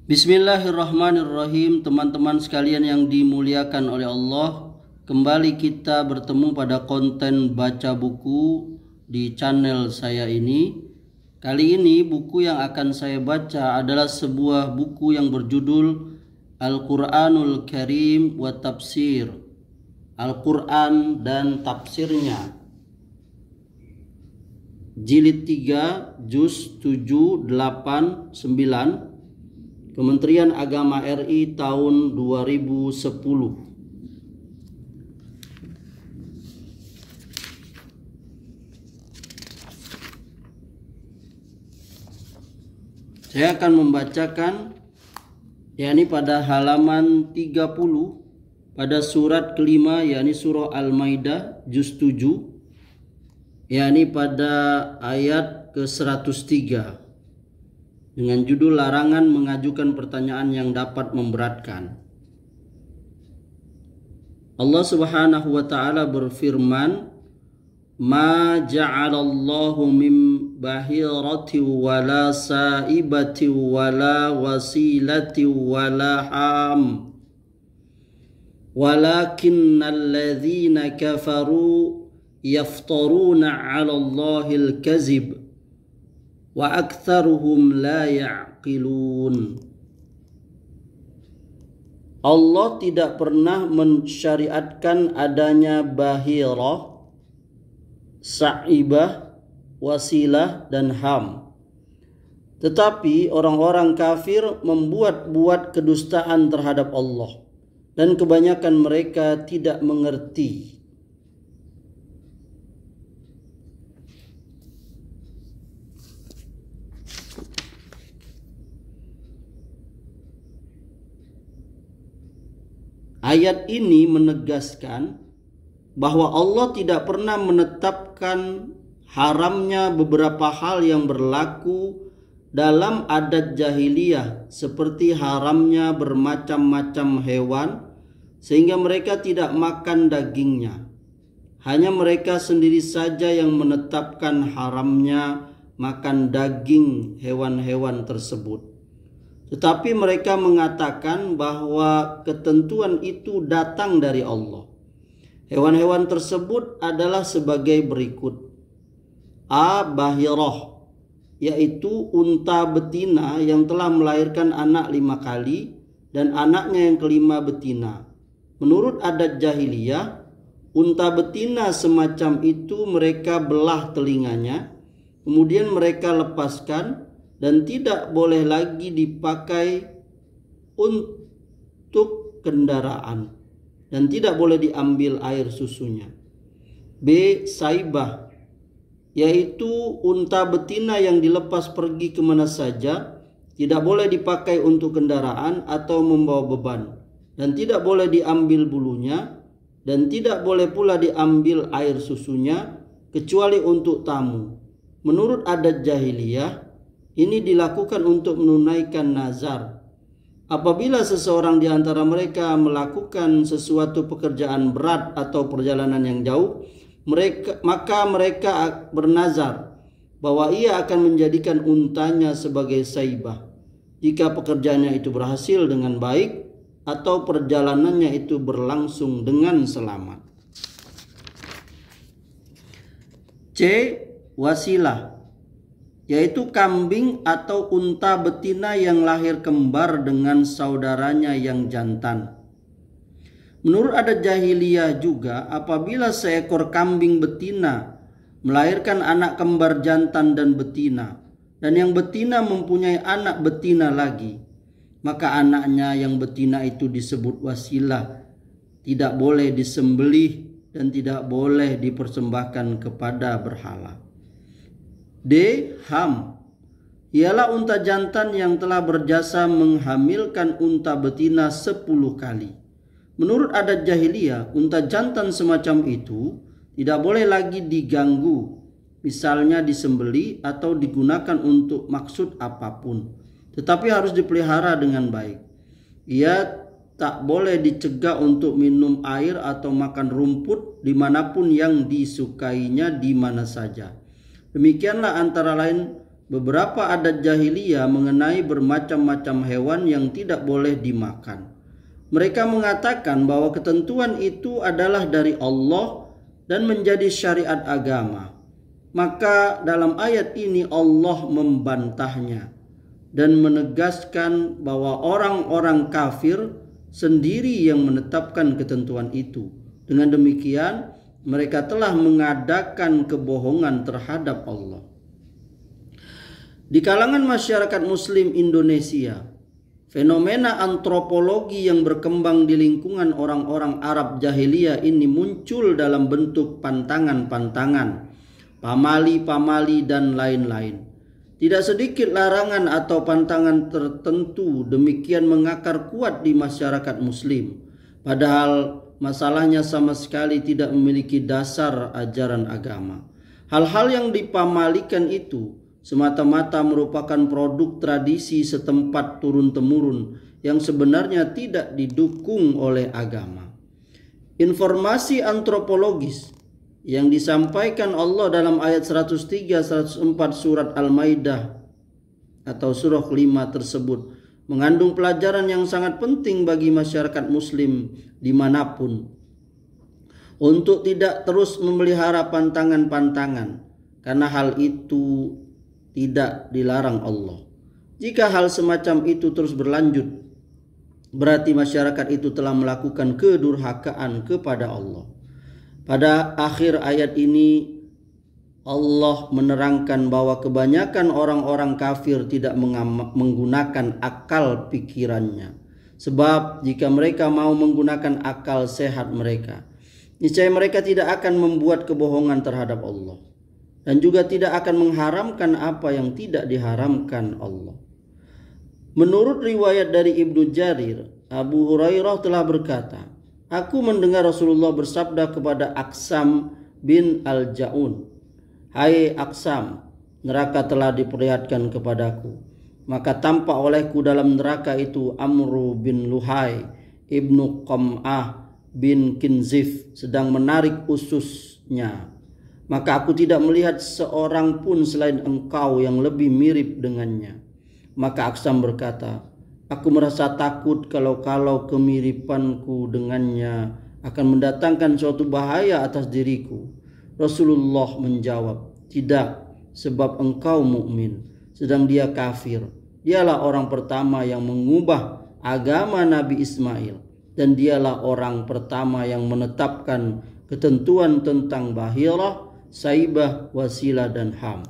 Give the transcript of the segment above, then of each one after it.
Bismillahirrahmanirrahim. Teman-teman sekalian yang dimuliakan oleh Allah, kembali kita bertemu pada konten baca buku di channel saya ini. Kali ini buku yang akan saya baca adalah sebuah buku yang berjudul Al-Quranul Karim wa Tafsir, Al-Quran dan Tafsirnya, Jilid 3, Juz 7, 8, 9, Kementerian Agama RI tahun 2010. Saya akan membacakan yakni pada halaman 30 pada surat kelima, yakni surah Al-Maidah juz 7, yakni pada ayat ke-103 dengan judul larangan mengajukan pertanyaan yang dapat memberatkan. Allah Subhanahu wa taala berfirman, "Ma ja'alallahu min bahirati wala saibati wala wasilati wala ham walakinnal ladzina kafaru yaftaruna 'ala Allahil kazib wa aktsaruhum la ya'qilun." Allah tidak pernah mensyariatkan adanya bahirah, sa'ibah, wasilah dan ham. Tetapi orang-orang kafir membuat-buat kedustaan terhadap Allah, dan kebanyakan mereka tidak mengerti. Ayat ini menegaskan bahwa Allah tidak pernah menetapkan haramnya beberapa hal yang berlaku dalam adat jahiliyah, seperti haramnya bermacam-macam hewan sehingga mereka tidak makan dagingnya. Hanya mereka sendiri saja yang menetapkan haramnya makan daging hewan-hewan tersebut. Tetapi mereka mengatakan bahwa ketentuan itu datang dari Allah. Hewan-hewan tersebut adalah sebagai berikut. A. Bahirah, yaitu unta betina yang telah melahirkan anak 5 kali dan anaknya yang kelima betina. Menurut adat jahiliyah, unta betina semacam itu mereka belah telinganya, kemudian mereka lepaskan dan tidak boleh lagi dipakai untuk kendaraan dan tidak boleh diambil air susunya. B. Saibah, yaitu unta betina yang dilepas pergi kemana saja, tidak boleh dipakai untuk kendaraan atau membawa beban, dan tidak boleh diambil bulunya, dan tidak boleh pula diambil air susunya kecuali untuk tamu. Menurut adat jahiliyah, ini dilakukan untuk menunaikan nazar. Apabila seseorang di antara mereka melakukan sesuatu pekerjaan berat atau perjalanan yang jauh, maka mereka bernazar bahwa ia akan menjadikan untanya sebagai saibah jika pekerjaannya itu berhasil dengan baik atau perjalanannya itu berlangsung dengan selamat. C. Wasilah, yaitu kambing atau unta betina yang lahir kembar dengan saudaranya yang jantan. Menurut adat jahiliyah juga, apabila seekor kambing betina melahirkan anak kembar jantan dan betina, dan yang betina mempunyai anak betina lagi, maka anaknya yang betina itu disebut wasilah, tidak boleh disembelih dan tidak boleh dipersembahkan kepada berhala. D. Ham, ialah unta jantan yang telah berjasa menghamilkan unta betina 10 kali. Menurut adat jahiliyah, unta jantan semacam itu tidak boleh lagi diganggu, misalnya disembeli atau digunakan untuk maksud apapun, tetapi harus dipelihara dengan baik. Ia tak boleh dicegah untuk minum air atau makan rumput dimanapun yang disukainya di mana saja. Demikianlah antara lain beberapa adat jahiliyah mengenai bermacam-macam hewan yang tidak boleh dimakan. Mereka mengatakan bahwa ketentuan itu adalah dari Allah dan menjadi syariat agama. Maka dalam ayat ini Allah membantahnya dan menegaskan bahwa orang-orang kafir sendiri yang menetapkan ketentuan itu. Dengan demikian, mereka telah mengadakan kebohongan terhadap Allah. Di kalangan masyarakat Muslim Indonesia, fenomena antropologi yang berkembang di lingkungan orang-orang Arab jahiliyah ini muncul dalam bentuk pantangan-pantangan, pamali-pamali, dan lain-lain. Tidak sedikit larangan atau pantangan tertentu demikian mengakar kuat di masyarakat Muslim, padahal masalahnya sama sekali tidak memiliki dasar ajaran agama. Hal-hal yang dipamalikan itu semata-mata merupakan produk tradisi setempat turun-temurun yang sebenarnya tidak didukung oleh agama. Informasi antropologis yang disampaikan Allah dalam ayat 103-104 surat Al-Maidah atau surah 5 tersebut mengandung pelajaran yang sangat penting bagi masyarakat Muslim dimanapun untuk tidak terus memelihara pantangan-pantangan, karena hal itu tidak dilarang Allah. Jika hal semacam itu terus berlanjut, berarti masyarakat itu telah melakukan kedurhakaan kepada Allah. Pada akhir ayat ini Allah menerangkan bahwa kebanyakan orang-orang kafir tidak menggunakan akal pikirannya. Sebab jika mereka mau menggunakan akal sehat mereka, niscaya mereka tidak akan membuat kebohongan terhadap Allah, dan juga tidak akan mengharamkan apa yang tidak diharamkan Allah. Menurut riwayat dari Ibnu Jarir, Abu Hurairah telah berkata, "Aku mendengar Rasulullah bersabda kepada Aqsam bin Al-Ja'un, 'Hai Aqsam, neraka telah diperlihatkan kepadaku. Maka tampak olehku dalam neraka itu Amru bin Luhai, Ibnu Qam'ah bin Kinzif sedang menarik ususnya. Maka aku tidak melihat seorang pun selain engkau yang lebih mirip dengannya.' Maka Aqsam berkata, 'Aku merasa takut kalau kemiripanku dengannya akan mendatangkan suatu bahaya atas diriku.' Rasulullah menjawab, 'Tidak, sebab engkau mukmin, sedang dia kafir. Dialah orang pertama yang mengubah agama Nabi Ismail, dan dialah orang pertama yang menetapkan ketentuan tentang bahirah, saibah, wasilah, dan ham.'"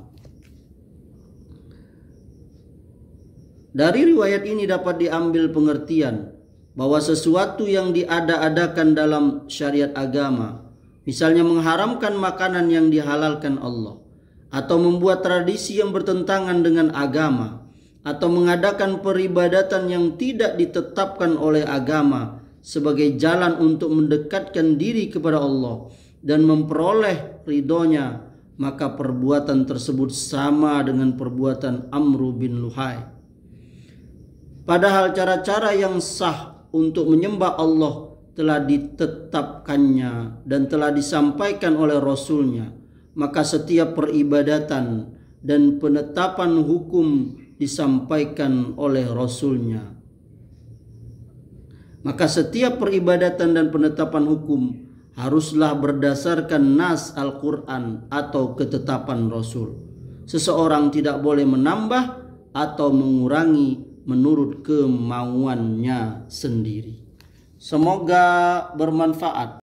Dari riwayat ini dapat diambil pengertian bahwa sesuatu yang diada-adakan dalam syariat agama, misalnya mengharamkan makanan yang dihalalkan Allah, atau membuat tradisi yang bertentangan dengan agama, atau mengadakan peribadatan yang tidak ditetapkan oleh agama sebagai jalan untuk mendekatkan diri kepada Allah dan memperoleh ridhonya, maka perbuatan tersebut sama dengan perbuatan Amru bin Luhai. Padahal cara-cara yang sah untuk menyembah Allah telah ditetapkannya dan telah disampaikan oleh Rasulnya, maka setiap peribadatan dan penetapan hukum disampaikan oleh Rasulnya. Maka setiap peribadatan dan penetapan hukum haruslah berdasarkan nas Al-Quran atau ketetapan Rasul. Seseorang tidak boleh menambah atau mengurangi menurut kemauannya sendiri. Semoga bermanfaat.